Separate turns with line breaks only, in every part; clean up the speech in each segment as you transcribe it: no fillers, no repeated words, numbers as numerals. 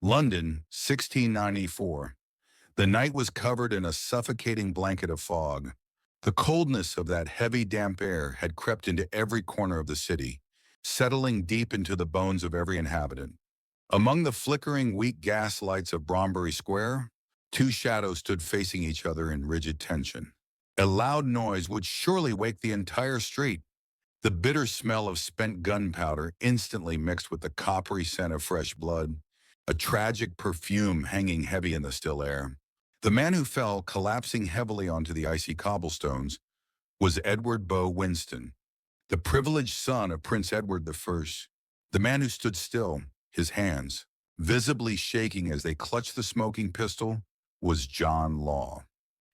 London, 1694. The night was covered in a suffocating blanket of fog. The coldness of that heavy, damp air had crept into every corner of the city, settling deep into the bones of every inhabitant. Among the flickering, weak gas lights of Brombury Square, two shadows stood facing each other in rigid tension. A loud noise would surely wake the entire street. The bitter smell of spent gunpowder instantly mixed with the coppery scent of fresh blood, a tragic perfume hanging heavy in the still air. The man who fell, collapsing heavily onto the icy cobblestones, was Edward Bow Winston, the privileged son of Prince Edward I. The man who stood still, his hands visibly shaking as they clutched the smoking pistol, was John Law.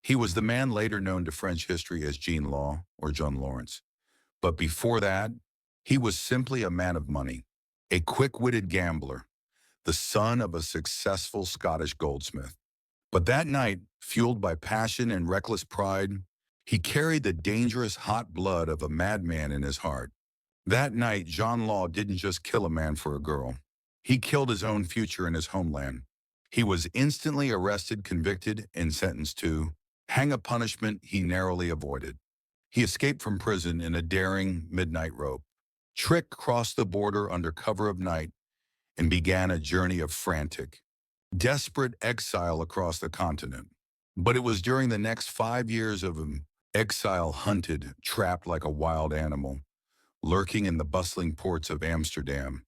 He was the man later known to French history as Jean Law or John Lawrence. But before that, he was simply a man of money, a quick-witted gambler, the son of a successful Scottish goldsmith. But that night, fueled by passion and reckless pride, he carried the dangerous hot blood of a madman in his heart. That night, John Law didn't just kill a man for a girl. He killed his own future in his homeland. He was instantly arrested, convicted, and sentenced to hang, a punishment he narrowly avoided. He escaped from prison in a daring midnight rope, trick crossed the border under cover of night, and began a journey of frantic, desperate exile across the continent. But it was during the next 5 years of exile, hunted, trapped like a wild animal, lurking in the bustling ports of Amsterdam,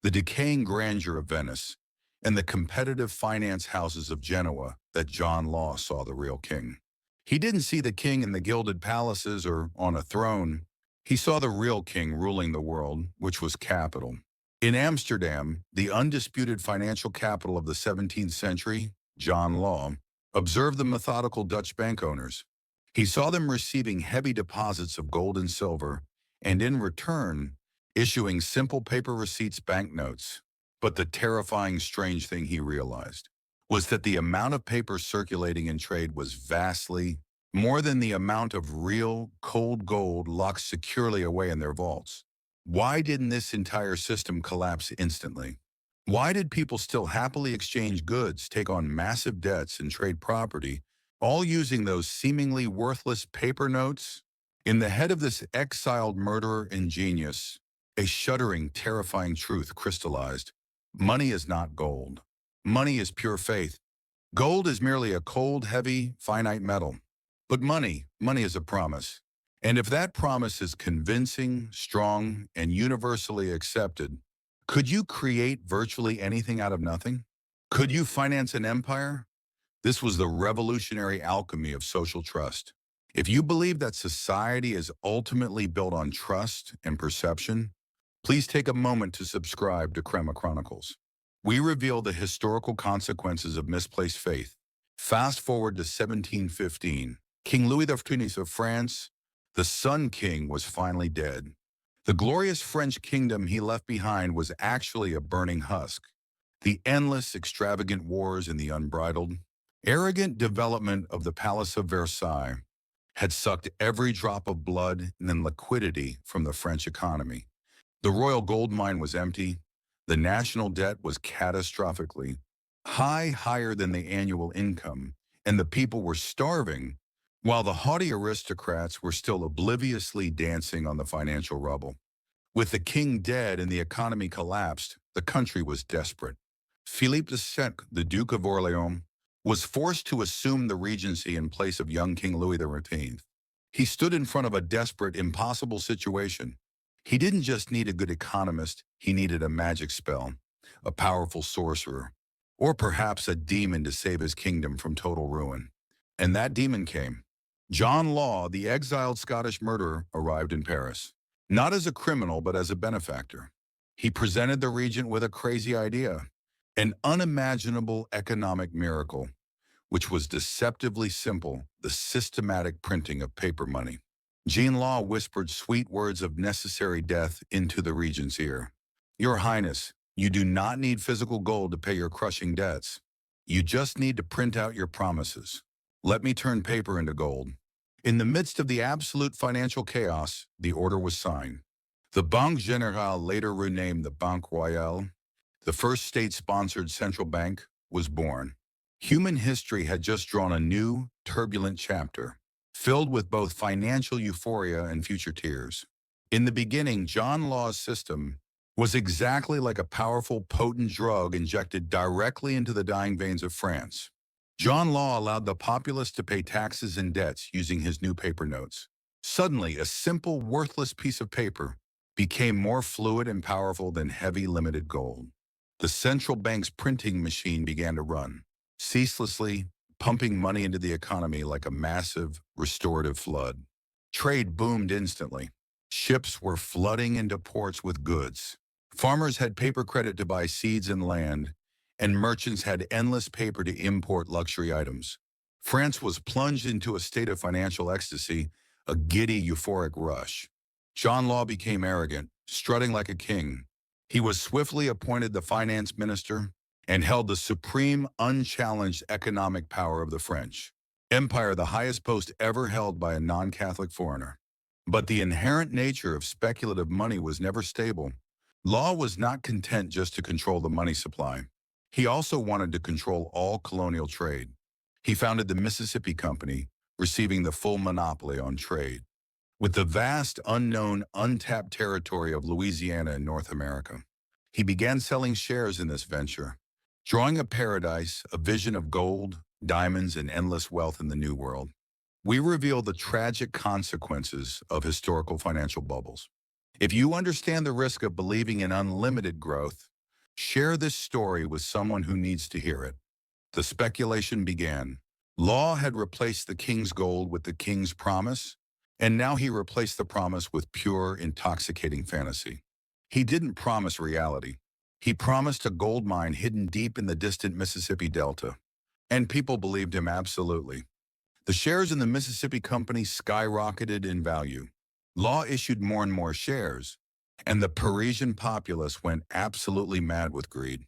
the decaying grandeur of Venice, and the competitive finance houses of Genoa, that John Law saw the real king. He didn't see the king in the gilded palaces or on a throne. He saw the real king ruling the world, which was capital. In Amsterdam, the undisputed financial capital of the 17th century, John Law observed the methodical Dutch bank owners. He saw them receiving heavy deposits of gold and silver, and in return, issuing simple paper receipts, banknotes. But the terrifying, strange thing he realized was that the amount of paper circulating in trade was vastly more than the amount of real, cold gold locked securely away in their vaults. Why didn't this entire system collapse instantly? Why did people still happily exchange goods, take on massive debts, and trade property, all using those seemingly worthless paper notes? In the head of this exiled murderer and genius, a shuddering, terrifying truth crystallized. Money is not gold. Money is pure faith. Gold is merely a cold, heavy, finite metal. But money is a promise. And if that promise is convincing, strong, and universally accepted, could you create virtually anything out of nothing? Could you finance an empire? This was the revolutionary alchemy of social trust. If you believe that society is ultimately built on trust and perception, please take a moment to subscribe to Crema Chronicles. We reveal the historical consequences of misplaced faith. Fast forward to 1715. King Louis XIV of France, the Sun King, was finally dead. The glorious French kingdom he left behind was actually a burning husk. The endless, extravagant wars and the unbridled, arrogant development of the Palace of Versailles had sucked every drop of blood and liquidity from the French economy. The royal gold mine was empty. The national debt was catastrophically high, higher than the annual income, and the people were starving, while the haughty aristocrats were still obliviously dancing on the financial rubble. With the king dead and the economy collapsed, the country was desperate. Philippe II, the Duke of Orleans, was forced to assume the regency in place of young King Louis XIV. He stood in front of a desperate, impossible situation. He didn't just need a good economist, he needed a magic spell, a powerful sorcerer, or perhaps a demon to save his kingdom from total ruin. And that demon came. John Law, the exiled Scottish murderer, arrived in Paris, not as a criminal but as a benefactor. He presented the regent with a crazy idea, an unimaginable economic miracle, which was deceptively simple: the systematic printing of paper money. Jean Law whispered sweet words of necessary death into the regent's ear. "Your Highness, you do not need physical gold to pay your crushing debts. You just need to print out your promises. Let me turn paper into gold." In the midst of the absolute financial chaos, the order was signed. The Banque Générale, later renamed the Banque Royale, The first state-sponsored central bank was born. Human history had just drawn a new, turbulent chapter, filled with both financial euphoria and future tears. In the beginning, John Law's system was exactly like a powerful, potent drug injected directly into the dying veins of France. John Law allowed the populace to pay taxes and debts using his new paper notes. Suddenly, a simple, worthless piece of paper became more fluid and powerful than heavy, limited gold. The central bank's printing machine began to run, ceaselessly pumping money into the economy like a massive, restorative flood. Trade boomed instantly. Ships were flooding into ports with goods. Farmers had paper credit to buy seeds and land, and merchants had endless paper to import luxury items. France was plunged into a state of financial ecstasy, a giddy, euphoric rush. John Law became arrogant, strutting like a king. He was swiftly appointed the finance minister and held the supreme, unchallenged economic power of the French Empire, the highest post ever held by a non-Catholic foreigner. But the inherent nature of speculative money was never stable. Law was not content just to control the money supply. He also wanted to control all colonial trade. He founded the Mississippi Company, receiving the full monopoly on trade, with the vast, unknown, untapped territory of Louisiana in North America. He began selling shares in this venture, drawing a paradise, a vision of gold, diamonds, and endless wealth in the New World. We reveal the tragic consequences of historical financial bubbles. If you understand the risk of believing in unlimited growth, share this story with someone who needs to hear it. The speculation began. Law had replaced the king's gold with the king's promise, and now he replaced the promise with pure, intoxicating fantasy. He didn't promise reality. He promised a gold mine hidden deep in the distant Mississippi Delta, and people believed him absolutely. The shares in the Mississippi Company skyrocketed in value. Law issued more and more shares, and the Parisian populace went absolutely mad with greed.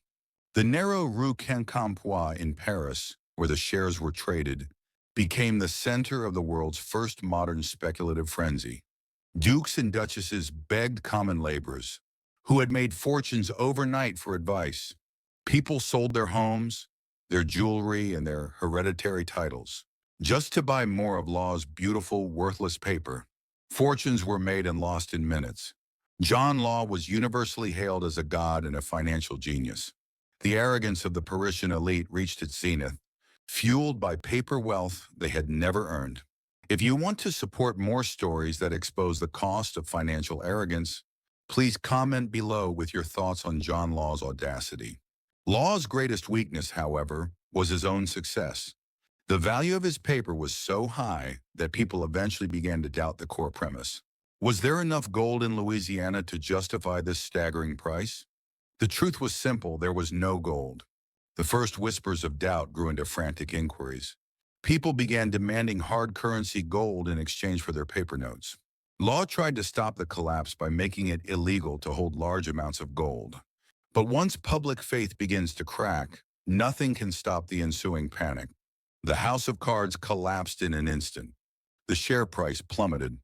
The narrow Rue Quincampoix in Paris, where the shares were traded, became the center of the world's first modern speculative frenzy. Dukes and duchesses begged common laborers, who had made fortunes overnight, for advice. People sold their homes, their jewelry, and their hereditary titles, just to buy more of Law's beautiful, worthless paper. Fortunes were made and lost in minutes. John Law was universally hailed as a god and a financial genius. The arrogance of the Parisian elite reached its zenith, fueled by paper wealth they had never earned. If you want to support more stories that expose the cost of financial arrogance, please comment below with your thoughts on John Law's audacity. Law's greatest weakness, however, was his own success. The value of his paper was so high that people eventually began to doubt the core premise. Was there enough gold in Louisiana to justify this staggering price? The truth was simple: there was no gold. The first whispers of doubt grew into frantic inquiries. People began demanding hard currency gold in exchange for their paper notes. Law tried to stop the collapse by making it illegal to hold large amounts of gold. But once public faith begins to crack, nothing can stop the ensuing panic. The house of cards collapsed in an instant. The share price plummeted.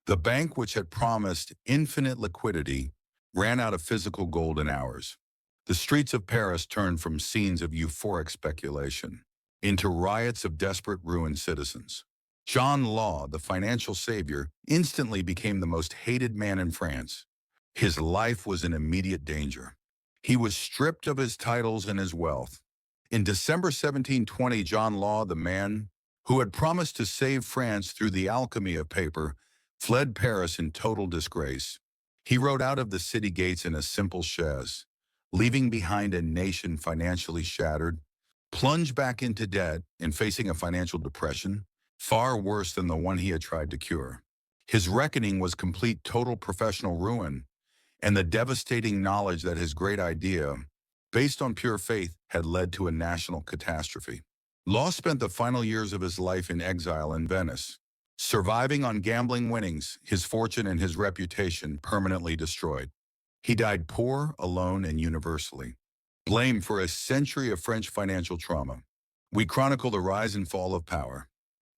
The bank, which had promised infinite liquidity, ran out of physical gold in hours. The streets of Paris turned from scenes of euphoric speculation into riots of desperate, ruined citizens. John Law, the financial savior, instantly became the most hated man in France. His life was in immediate danger. He was stripped of his titles and his wealth. In December 1720, John Law, the man who had promised to save France through the alchemy of paper, fled Paris in total disgrace. He rode out of the city gates in a simple chaise, leaving behind a nation financially shattered, plunged back into debt and facing a financial depression far worse than the one he had tried to cure. His reckoning was complete, total professional ruin, and the devastating knowledge that his great idea, based on pure faith, had led to a national catastrophe. Law spent the final years of his life in exile in Venice, surviving on gambling winnings, his fortune and his reputation permanently destroyed. He died poor, alone, and universally blamed for a century of French financial trauma. We chronicle the rise and fall of power.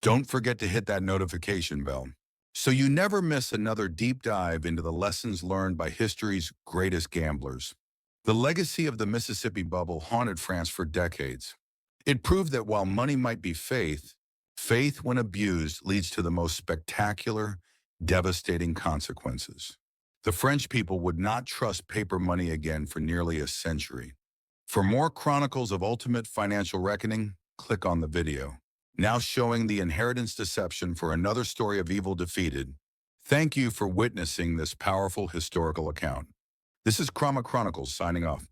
Don't forget to hit that notification bell so you never miss another deep dive into the lessons learned by history's greatest gamblers. The legacy of the Mississippi bubble haunted France for decades. It proved that while money might be faith, faith when abused leads to the most spectacular, devastating consequences. The French people would not trust paper money again for nearly a century. For more chronicles of ultimate financial reckoning, click on the video. Now showing the inheritance deception for another story of evil defeated. Thank you for witnessing this powerful historical account. This is Chroma Chronicles signing off.